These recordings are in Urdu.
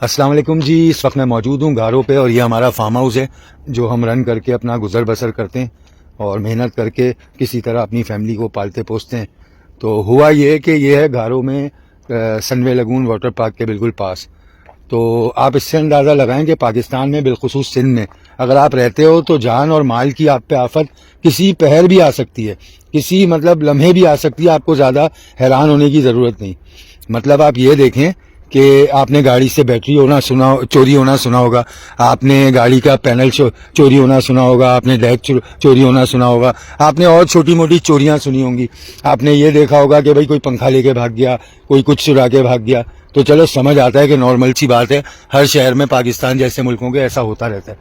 السلام علیکم جی. اس وقت میں موجود ہوں گاروں پہ، اور یہ ہمارا فارم ہاؤس ہے جو ہم رن کر کے اپنا گزر بسر کرتے ہیں اور محنت کر کے کسی طرح اپنی فیملی کو پالتے پوستے ہیں. تو ہوا یہ کہ یہ ہے گاروں میں سنوے لگون واٹر پارک کے بالکل پاس. تو آپ اس سے اندازہ لگائیں کہ پاکستان میں بالخصوص سندھ میں اگر آپ رہتے ہو تو جان اور مال کی آپ پہ آفت کسی پہر بھی آ سکتی ہے، کسی لمحے بھی آ سکتی ہے. آپ کو زیادہ حیران ہونے کی ضرورت نہیں. آپ یہ دیکھیں کہ آپ نے گاڑی سے بیٹری چوری ہونا سنا ہوگا، آپ نے گاڑی کا پینل چوری ہونا سنا ہوگا، آپ نے ڈیک چوری ہونا سنا ہوگا، آپ نے اور چھوٹی موٹی چوریاں سنی ہوں گی. آپ نے یہ دیکھا ہوگا کہ بھائی کوئی پنکھا لے کے بھاگ گیا، کوئی کچھ چرا کے بھاگ گیا. تو چلو سمجھ آتا ہے کہ نارمل سی بات ہے، ہر شہر میں پاکستان جیسے ملکوں کے ایسا ہوتا رہتا ہے.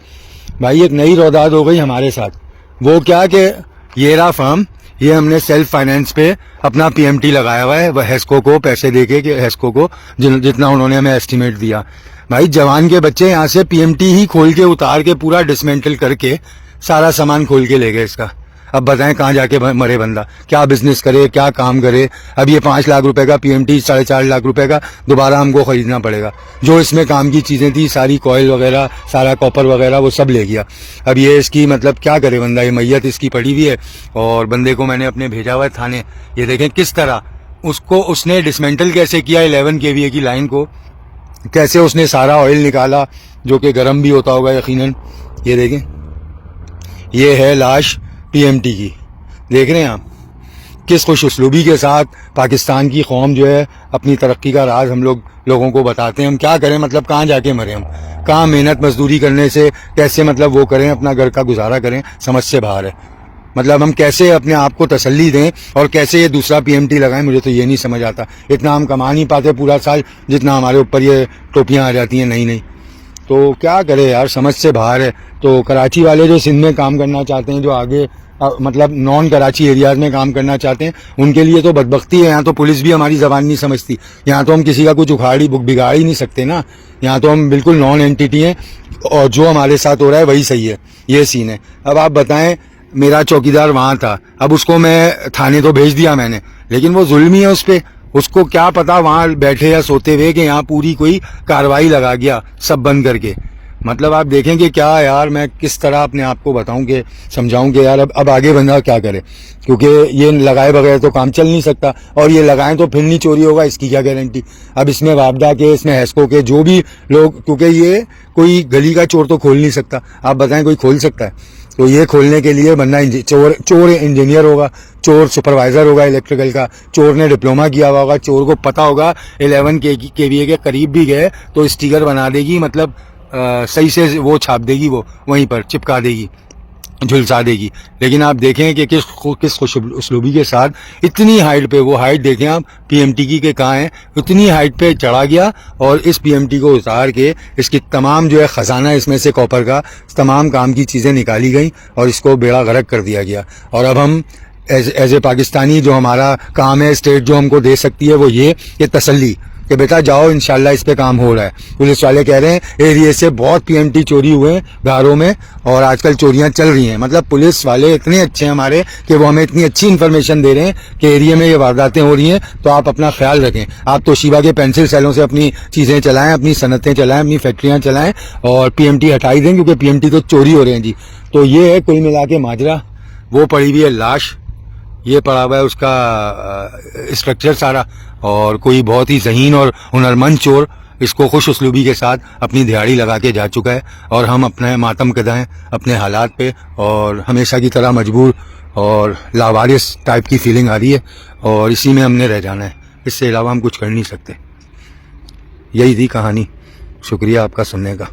بھائی ایک نئی روداد ہو گئی ہمارے ساتھ. وہ کیا کہ یہ رہا فارم، یہ ہم نے سیلف فائنینس پہ اپنا پی ایم ٹی لگایا ہوا ہے، وہ ہیسکو کو پیسے دے کے، کہ ہیسکو کو جتنا انہوں نے ہمیں ایسٹیمیٹ دیا. بھائی جوان کے بچے یہاں سے پی ایم ٹی ہی کھول کے اتار کے پورا ڈسمینٹل کر کے سارا سامان کھول کے لے گئے اس کا. اب بتائیں کہاں جا کے مرے بندہ، کیا بزنس کرے، کیا کام کرے. اب یہ 5 لاکھ روپے کا پی ایم ٹی 4.5 لاکھ روپے کا دوبارہ ہم کو خریدنا پڑے گا. جو اس میں کام کی چیزیں تھی ساری کوئل وغیرہ، سارا کاپر وغیرہ، وہ سب لے گیا. اب یہ اس کی کیا کرے بندہ، یہ میت اس کی پڑی ہوئی ہے. اور بندے کو میں نے اپنے بھیجا ہوا ہے تھانے. یہ دیکھیں کس طرح اس نے ڈسمینٹل کیسے کیا 11 kVA کی لائن کو، کیسے اس نے سارا آئل نکالا جو کہ گرم بھی ہوتا ہوگا یقیناً. یہ دیکھیں، یہ ہے لاش پی ایم ٹی کی. دیکھ رہے ہیں آپ کس خوش اسلوبی کے ساتھ پاکستان کی قوم جو ہے اپنی ترقی کا راز ہم لوگوں کو بتاتے ہیں. ہم کیا کریں، کہاں جا کے مرے، ہم کہاں محنت مزدوری کرنے سے کیسے وہ کریں، اپنا گھر کا گزارا کریں، سمجھ سے باہر ہے. ہم کیسے اپنے آپ کو تسلی دیں اور کیسے یہ دوسرا پی ایم ٹی لگائیں. مجھے تو یہ نہیں سمجھ آتا. اتنا ہم کما نہیں پاتے پورا سال جتنا ہمارے اوپر یہ ٹوپیاں آ جاتی ہیں. نہیں تو کیا کرے یار، سمجھ سے باہر ہے. تو کراچی والے جو سندھ میں کام کرنا چاہتے ہیں، جو آگے نان کراچی ایریاز میں کام کرنا چاہتے ہیں، ان کے لیے تو بدبختی ہے. یہاں تو پولیس بھی ہماری زبان نہیں سمجھتی. یہاں تو ہم کسی کا کچھ بگاڑ ہی نہیں سکتے نا. یہاں تو ہم بالکل نان اینٹی ہیں، اور جو ہمارے ساتھ ہو رہا ہے وہی صحیح ہے. یہ سین ہے. اب آپ بتائیں، میرا چوکیدار وہاں تھا، اب اس کو میں تھانے تو بھیج دیا میں نے، لیکن وہ ظلم ہی ہے اس پہ. اس کو کیا پتا وہاں بیٹھے یا سوتے ہوئے کہ یہاں پوری کوئی کاروائی لگا گیا سب بند کر کے. آپ دیکھیں کہ کیا یار، میں کس طرح اپنے آپ کو بتاؤں کہ سمجھاؤں کہ یار اب آگے بندہ کیا کرے، کیونکہ یہ لگائے بغیر تو کام چل نہیں سکتا. اور یہ لگائیں تو پھر نہیں چوری ہوگا، اس کی کیا گارنٹی. اب اس میں وابڈا کے، اس میں ہیسکو کے جو بھی لوگ، کیونکہ یہ کوئی گلی کا چور تو کھول نہیں سکتا. آپ بتائیں کوئی کھول سکتا ہے؟ تو یہ کھولنے کے لیے بندہ چور انجینئر ہوگا، چور سپروائزر ہوگا الیکٹریکل کا، چور نے ڈپلوما کیا ہوا ہوگا، چور کو پتا ہوگا 11 kVA کے قریب بھی گئے تو اسٹیکر بنا دے گی، صحیح سے وہ چھاپ دے گی، وہ وہیں پر چپکا دے گی، جھلسا دے گی. لیکن آپ دیکھیں کہ کس خوش اسلوبی کے ساتھ اتنی ہائٹ پہ، وہ ہائٹ دیکھیں آپ پی ایم ٹی کی کہ کہاں ہے، اتنی ہائٹ پہ چڑھا گیا اور اس پی ایم ٹی کو اتار کے اس کی تمام جو ہے خزانہ اس میں سے کاپر کا تمام کام کی چیزیں نکالی گئیں اور اس کو بیڑا غرق کر دیا گیا. اور اب ہم ایز اے پاکستانی جو ہمارا کام ہے، اسٹیٹ جو ہم کو دے سکتی ہے وہ یہ تسلی کہ بیٹا جاؤ، انشاءاللہ اس پہ کام ہو رہا ہے. پولیس والے کہہ رہے ہیں ایریے سے بہت پی ایم ٹی چوری ہوئے ہیں گاروں میں، اور آج کل چوریاں چل رہی ہیں. پولیس والے اتنے اچھے ہیں ہمارے کہ وہ ہمیں اتنی اچھی انفارمیشن دے رہے ہیں کہ ایریے میں یہ وارداتیں ہو رہی ہیں، تو آپ اپنا خیال رکھیں. آپ تو شیبہ کے پینسل سیلوں سے اپنی چیزیں چلائیں، اپنی صنعتیں چلائیں، اپنی فیکٹریاں چلائیں، اور پی ایم ٹی ہٹائی دیں، کیونکہ پی ایم ٹی تو چوری ہو رہے ہیں جی. تو یہ ہے کل ملا کے ماجرا. وہ پڑی ہوئی ہے لاش، یہ پڑا ہوا ہے اس کا اسٹرکچر سارا، اور کوئی بہت ہی ذہین اور ہنرمند چور اس کو خوش اسلوبی کے ساتھ اپنی دہاڑی لگا کے جا چکا ہے. اور ہم اپنے ماتم کدہ ہیں اپنے حالات پہ، اور ہمیشہ کی طرح مجبور اور لاوارث ٹائپ کی فیلنگ آ رہی ہے، اور اسی میں ہم نے رہ جانا ہے. اس سے علاوہ ہم کچھ کر نہیں سکتے. یہی تھی کہانی. شکریہ آپ کا سننے کا.